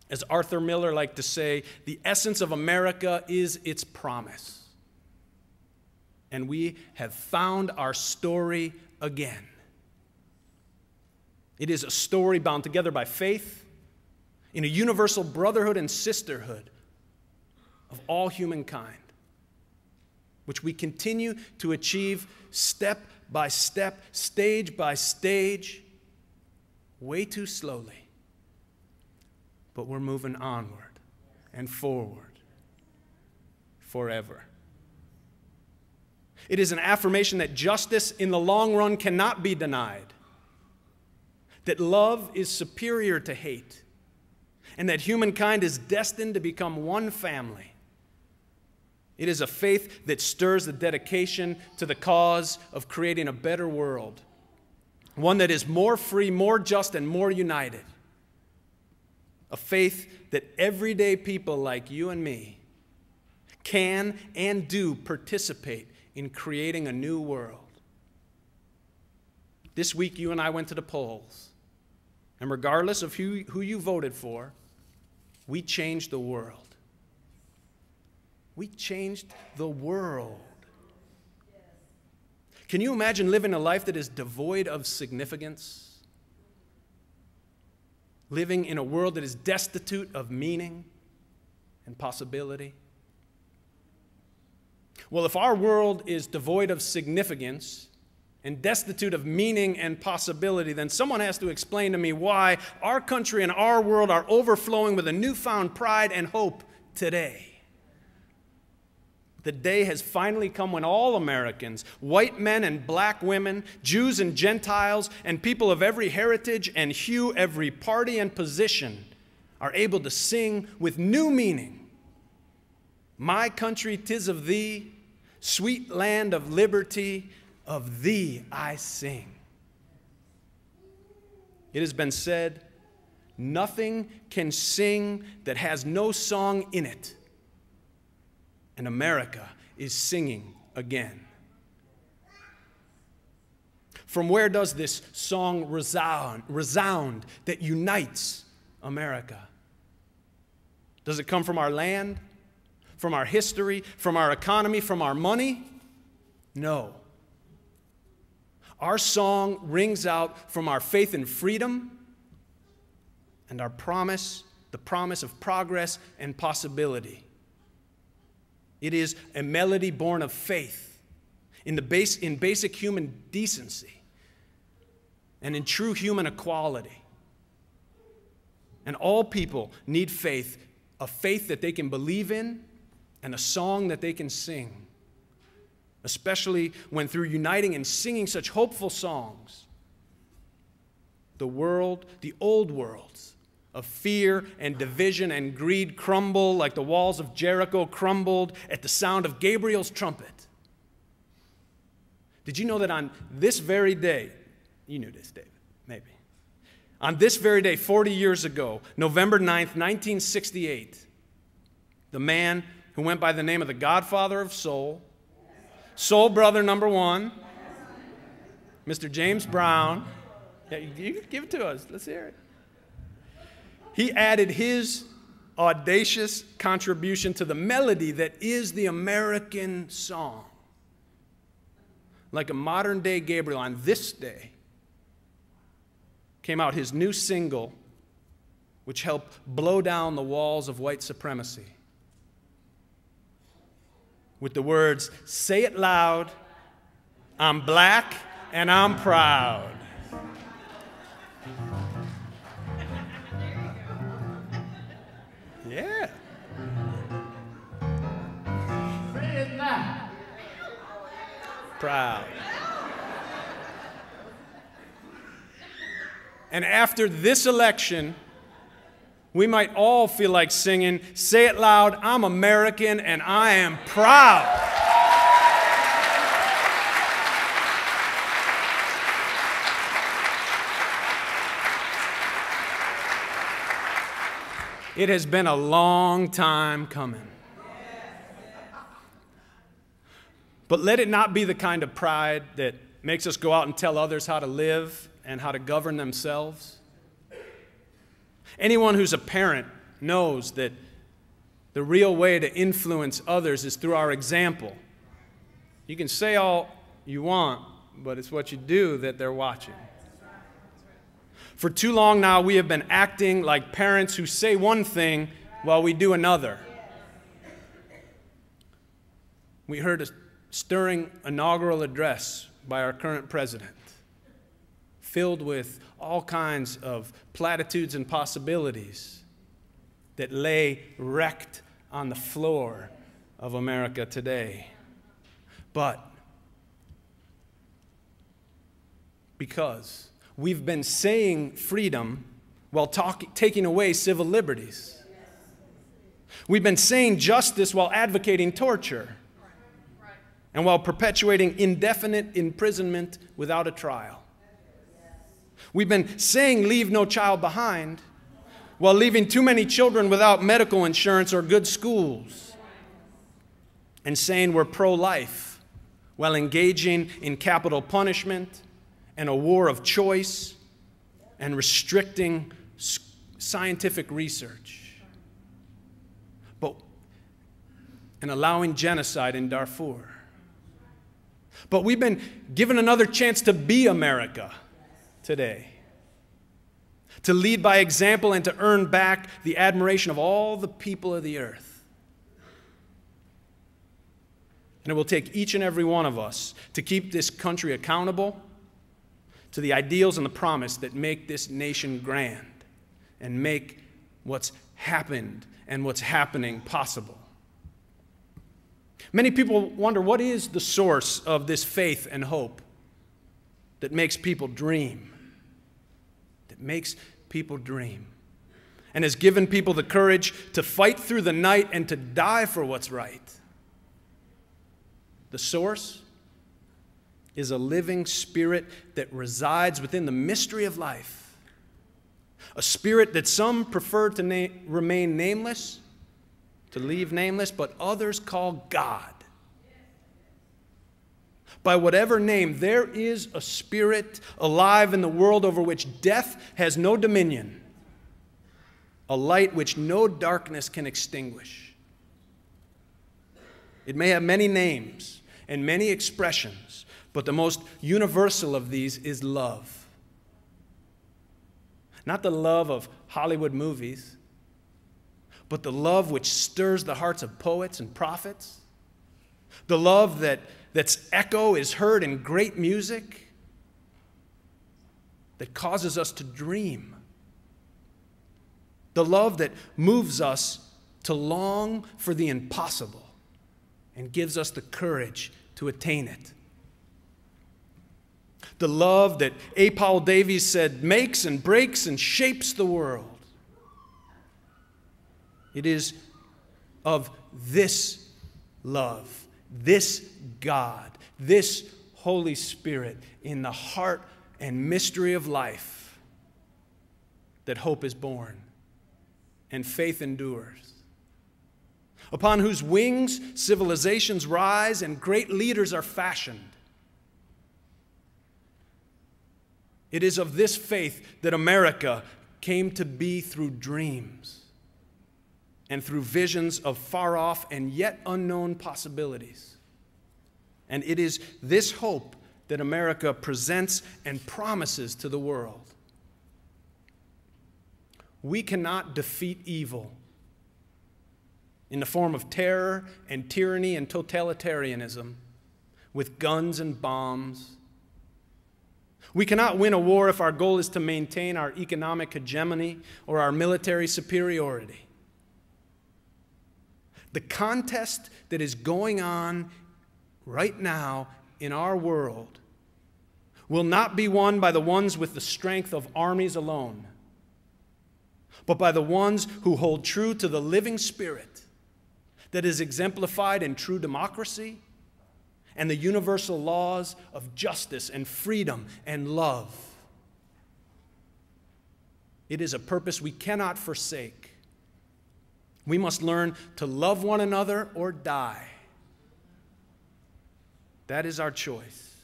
As Arthur Miller liked to say, the essence of America is its promise. And we have found our story again. It is a story bound together by faith in a universal brotherhood and sisterhood of all humankind, which we continue to achieve step by step, stage by stage, way too slowly. But we're moving onward and forward forever. It is an affirmation that justice in the long run cannot be denied, that love is superior to hate, and that humankind is destined to become one family. It is a faith that stirs the dedication to the cause of creating a better world, one that is more free, more just, and more united. A faith that everyday people like you and me can and do participate in creating a new world. This week, you and I went to the polls, and regardless of who you voted for, we changed the world. We changed the world. Can you imagine living a life that is devoid of significance? Living in a world that is destitute of meaning and possibility? Well, if our world is devoid of significance and destitute of meaning and possibility, then someone has to explain to me why our country and our world are overflowing with a newfound pride and hope today. The day has finally come when all Americans, white men and black women, Jews and Gentiles, and people of every heritage and hue, every party and position, are able to sing with new meaning. My country, 'tis of thee, sweet land of liberty, of thee I sing. It has been said, nothing can sing that has no song in it. And America is singing again. From where does this song resound that unites America? Does it come from our land, from our history, from our economy, from our money? No. Our song rings out from our faith in freedom and our promise, the promise of progress and possibility. It is a melody born of faith in basic human decency and in true human equality. And all people need faith, a faith that they can believe in and a song that they can sing, especially when through uniting and singing such hopeful songs, the old worlds of fear and division and greed crumble like the walls of Jericho crumbled at the sound of Gabriel's trumpet. Did you know that on this very day, you knew this, David, maybe. On this very day, 40 years ago, November 9th, 1968, the man who went by the name of the Godfather of Soul, Soul Brother number one, Mr. James Brown, yeah, you give it to us, let's hear it. He added his audacious contribution to the melody that is the American song. Like a modern-day Gabriel, on this day came out his new single, which helped blow down the walls of white supremacy. With the words, "Say it loud, I'm black and I'm proud." Yeah. Proud. And after this election, we might all feel like singing, "Say it loud, I'm American and I am proud." It has been a long time coming. But let it not be the kind of pride that makes us go out and tell others how to live and how to govern themselves. Anyone who's a parent knows that the real way to influence others is through our example. You can say all you want, but it's what you do that they're watching. For too long now, we have been acting like parents who say one thing while we do another. We heard a stirring inaugural address by our current president, filled with all kinds of platitudes and possibilities that lay wrecked on the floor of America today. But because we've been saying freedom while taking away civil liberties. We've been saying justice while advocating torture. And while perpetuating indefinite imprisonment without a trial. We've been saying leave no child behind while leaving too many children without medical insurance or good schools. And saying we're pro-life while engaging in capital punishment and a war of choice and restricting scientific research. And allowing genocide in Darfur. But we've been given another chance to be America today. To lead by example and to earn back the admiration of all the people of the earth. And it will take each and every one of us to keep this country accountable to the ideals and the promise that make this nation grand and make what's happened and what's happening possible. Many people wonder, what is the source of this faith and hope that makes people dream? That makes people dream and has given people the courage to fight through the night and to die for what's right. The source is a living spirit that resides within the mystery of life. A spirit that some prefer to remain nameless, to leave nameless, but others call God. By whatever name, there is a spirit alive in the world over which death has no dominion, a light which no darkness can extinguish. It may have many names and many expressions, but the most universal of these is love. Not the love of Hollywood movies, but the love which stirs the hearts of poets and prophets, the love that's echo is heard in great music, that causes us to dream, the love that moves us to long for the impossible and gives us the courage to attain it. The love that A. Paul Davies said makes and breaks and shapes the world. It is of this love, this God, this Holy Spirit in the heart and mystery of life that hope is born and faith endures. Upon whose wings civilizations rise and great leaders are fashioned. It is of this faith that America came to be through dreams and through visions of far-off and yet unknown possibilities. And it is this hope that America presents and promises to the world. We cannot defeat evil in the form of terror and tyranny and totalitarianism with guns and bombs. We cannot win a war if our goal is to maintain our economic hegemony or our military superiority. The contest that is going on right now in our world will not be won by the ones with the strength of armies alone, but by the ones who hold true to the living spirit that is exemplified in true democracy and the universal laws of justice and freedom and love. It is a purpose we cannot forsake. We must learn to love one another or die. That is our choice.